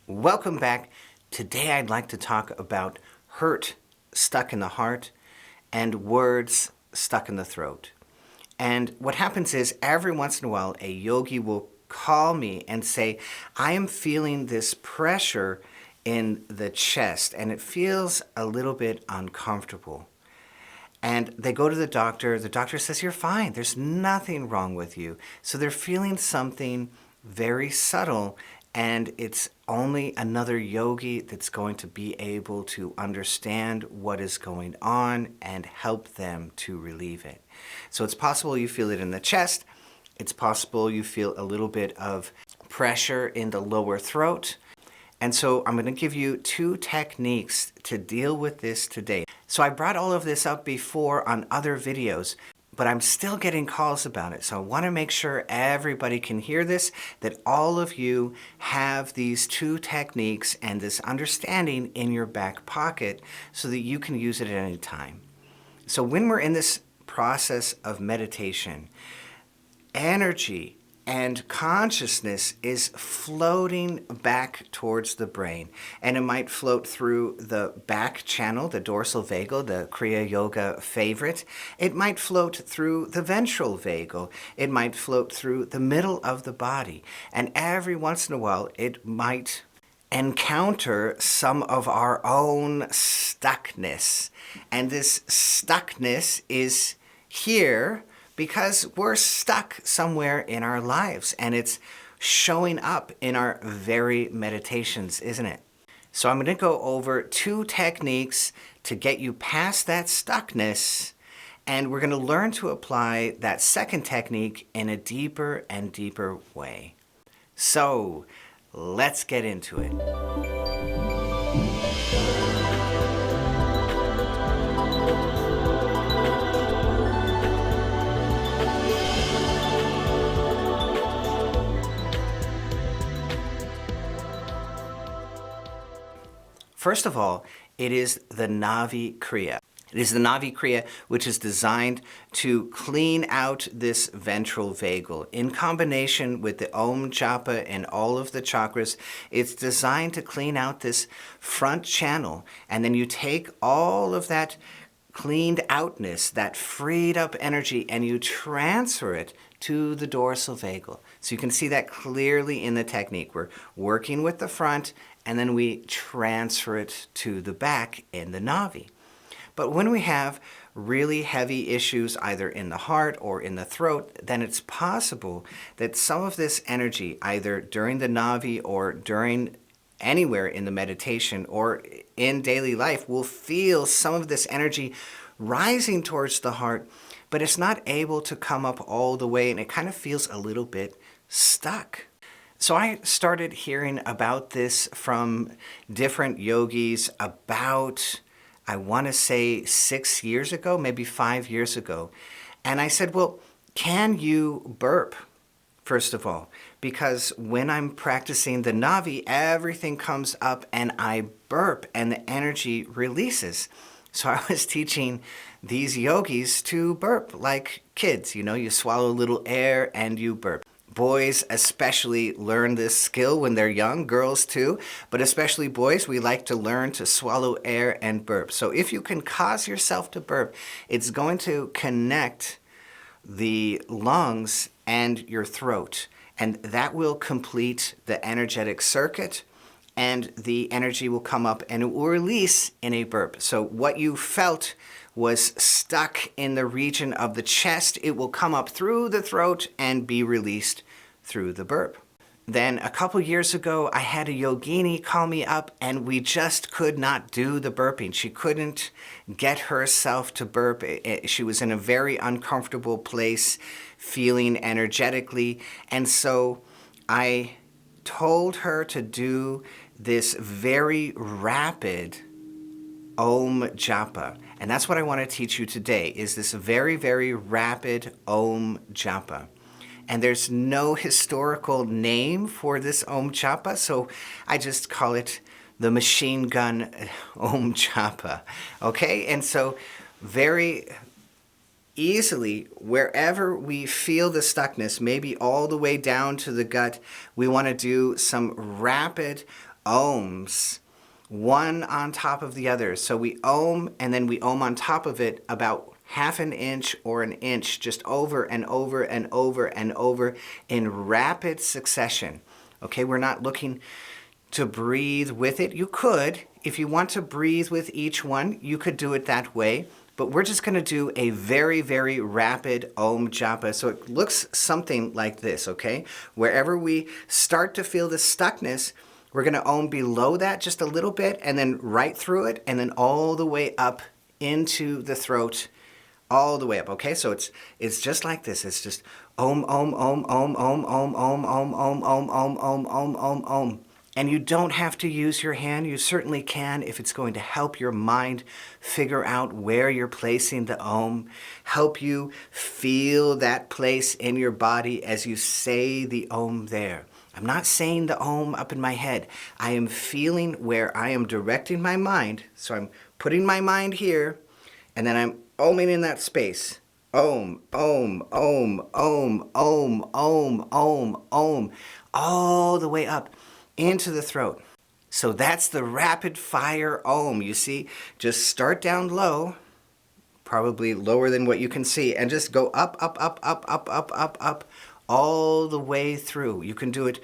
Welcome back. Today I'd like to talk about hurt stuck in the heart and words stuck in the throat. And what happens is every once in a while a yogi will call me and say, I am feeling this pressure in the chest and it feels a little bit uncomfortable. And they go to the doctor says, you're fine, there's nothing wrong with you. So they're feeling something very subtle, and it's only another yogi that's going to be able to understand what is going on and help them to relieve it. So it's possible you feel it in the chest. It's possible you feel a little bit of pressure in the lower throat. And so I'm going to give you 2 techniques to deal with this today. So I brought all of this up before on other videos, but I'm still getting calls about it. So I want to make sure everybody can hear this, that all of you have these 2 techniques and this understanding in your back pocket so that you can use it at any time. So when we're in this process of meditation, energy and consciousness is floating back towards the brain. And it might float through the back channel, the dorsal vagal, the Kriya Yoga favorite. It might float through the ventral vagal. It might float through the middle of the body. And every once in a while, it might encounter some of our own stuckness. And this stuckness is here because we're stuck somewhere in our lives, and it's showing up in our very meditations, isn't it? So I'm going to go over 2 techniques to get you past that stuckness, and we're going to learn to apply that second technique in a deeper and deeper way. So let's get into it. First of all, it is the Navi Kriya. It is the Navi Kriya which is designed to clean out this ventral vagal. In combination with the Om Japa and all of the chakras, it's designed to clean out this front channel. And then you take all of that cleaned outness, that freed up energy, and you transfer it to the dorsal vagal. So you can see that clearly in the technique. We're working with the front, and then we transfer it to the back in the Navi. But when we have really heavy issues either in the heart or in the throat, then it's possible that some of this energy, either during the Navi or during anywhere in the meditation or in daily life, we'll feel some of this energy rising towards the heart, but it's not able to come up all the way, and it kind of feels a little bit stuck. So I started hearing about this from different yogis about, I want to say 6 years ago, maybe 5 years ago. And I said, well, can you burp, first of all? Because when I'm practicing the Navi, everything comes up and I burp and the energy releases. So I was teaching these yogis to burp like kids. You know, you swallow a little air and you burp. Boys especially learn this skill when they're young, girls too, but especially boys, we like to learn to swallow air and burp. So if you can cause yourself to burp, it's going to connect the lungs and your throat, and that will complete the energetic circuit, and the energy will come up and it will release in a burp. So what you felt was stuck in the region of the chest, it will come up through the throat and be released through the burp. Then a couple years ago, I had a yogini call me up and we just could not do the burping. She couldn't get herself to burp. She was in a very uncomfortable place, feeling energetically. And so I told her to do this very rapid Om Japa. And that's what I want to teach you today, is this very, very rapid Om Japa. And there's no historical name for this Om Japa, so I just call it the machine gun Om Japa. Okay? And so very easily, wherever we feel the stuckness, maybe all the way down to the gut, we want to do some rapid ohms, one on top of the other. So we ohm, and then we ohm on top of it about half an inch or an inch, just over and over and over and over in rapid succession. Okay, we're not looking to breathe with it. You could, if you want to breathe with each one, you could do it that way. But we're just going to do a very, very rapid Om Japa. So it looks something like this, okay? Wherever we start to feel the stuckness, we're going to Om below that just a little bit, and then right through it, and then all the way up into the throat, all the way up, okay? So it's just like this. It's just Om, Om, Om, Om, Om, Om, Om, Om, Om, Om, Om, Om, Om, Om, Om. And you don't have to use your hand. You certainly can if it's going to help your mind figure out where you're placing the Om, help you feel that place in your body as you say the Om there. I'm not saying the Om up in my head. I am feeling where I am directing my mind. So I'm putting my mind here, and then I'm Oming in that space. Om, Om, Om, Om, Om, Om, Om, Om, all the way up into the throat. So that's the rapid fire Om. You see, just start down low, probably lower than what you can see, and just go up, up, up, up, up, up, up, up, all the way through. You can do it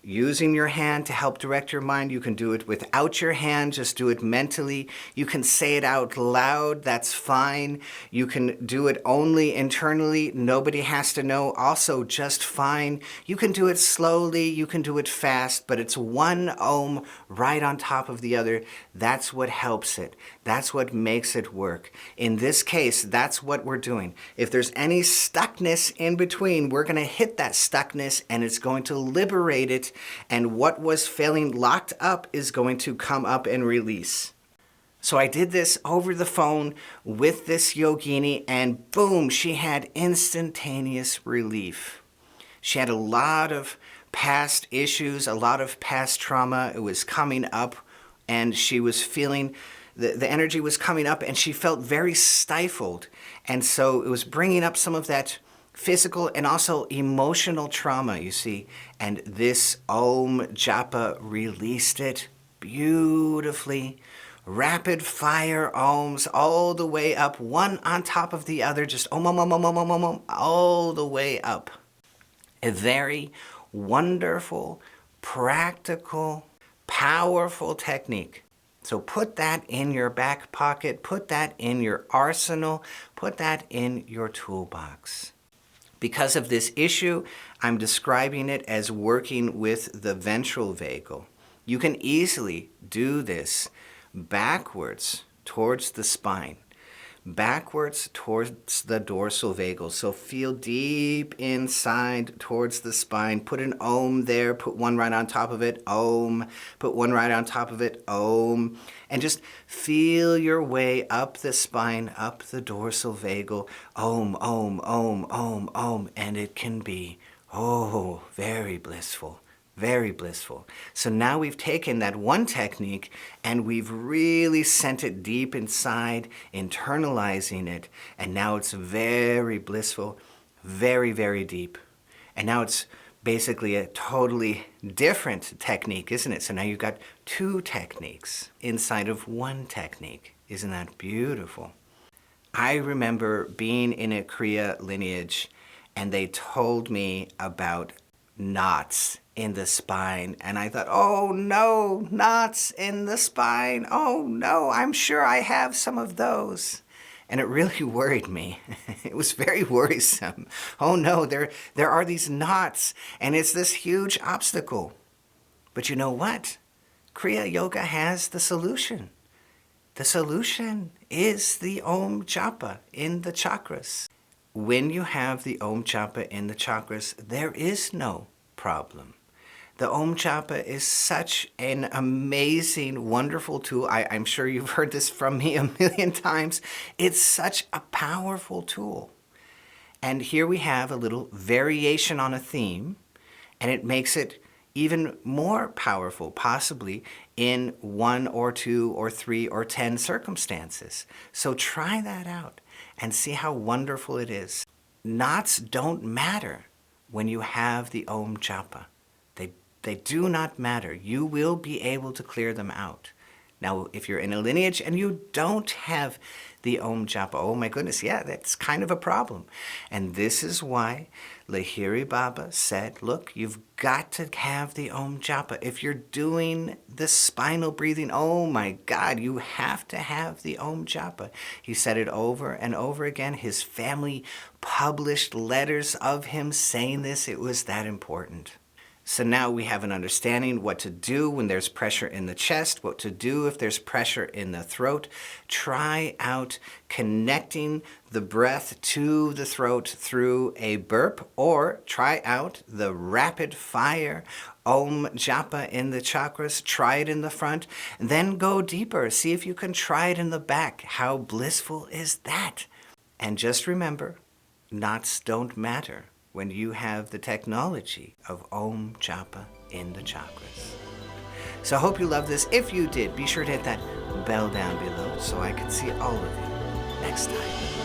using your hand to help direct your mind. You can do it without your hand, just do it mentally. You can say it out loud, that's fine. You can do it only internally, nobody has to know, also just fine. You can do it slowly, you can do it fast, but it's one Om right on top of the other. That's what helps it. That's what makes it work. In this case, that's what we're doing. If there's any stuckness in between, we're going to hit that stuckness and it's going to liberate it, and what was feeling locked up is going to come up and release. So I did this over the phone with this yogini, and boom, she had instantaneous relief. She had a lot of past issues, a lot of past trauma. It was coming up, and she was feeling the energy was coming up, and she felt very stifled. And so it was bringing up some of that physical and also emotional trauma, you see. And this Om Japa released it beautifully. Rapid fire Oms all the way up, one on top of the other, just Om, Om, Om, Om, Om, Om, Om, Om, all the way up. A very wonderful, practical, powerful technique. So put that in your back pocket, put that in your arsenal, put that in your toolbox. Because of this issue, I'm describing it as working with the ventral vagal. You can easily do this backwards towards the spine, backwards towards the dorsal vagal. So feel deep inside towards the spine. Put an Om there, put one right on top of it, Om, put one right on top of it, Om, and just feel your way up the spine, up the dorsal vagal, Om, Om, Om, Om, Om, and it can be, oh, very blissful. Very blissful. So now we've taken that one technique and we've really sent it deep inside, internalizing it, and now it's very blissful, very, very deep. And now it's basically a totally different technique, isn't it? So now you've got two techniques inside of one technique. Isn't that beautiful? I remember being in a Kriya lineage and they told me about knots in the spine, and I thought, oh no, knots in the spine, oh no, I'm sure I have some of those. And it really worried me. It was very worrisome. Oh no, there are these knots, and it's this huge obstacle. But you know what? Kriya Yoga has the solution. The solution is the Om Japa in the chakras. When you have the Om Japa in the chakras, there is no problem. The Om Japa is such an amazing, wonderful tool. I'm sure you've heard this from me a million times. It's such a powerful tool. And here we have a little variation on a theme, and it makes it even more powerful, possibly in 1 or 2 or 3 or 10 circumstances. So try that out and see how wonderful it is. Knots don't matter when you have the Om Japa. They They do not matter. You will be able to clear them out. Now, if you're in a lineage and you don't have the Om Japa, oh my goodness, yeah, that's kind of a problem. And this is why Lahiri Baba said, look, you've got to have the Om Japa. If you're doing the spinal breathing, oh my God, you have to have the Om Japa. He said it over and over again. His family published letters of him saying this. It was that important. So now we have an understanding what to do when there's pressure in the chest, what to do if there's pressure in the throat. Try out connecting the breath to the throat through a burp, or try out the rapid fire Om Japa in the chakras. Try it in the front, and then go deeper. See if you can try it in the back. How blissful is that? And just remember, knots don't matter when you have the technology of Om Japa in the chakras. So I hope you love this. If you did, be sure to hit that bell down below so I can see all of you next time.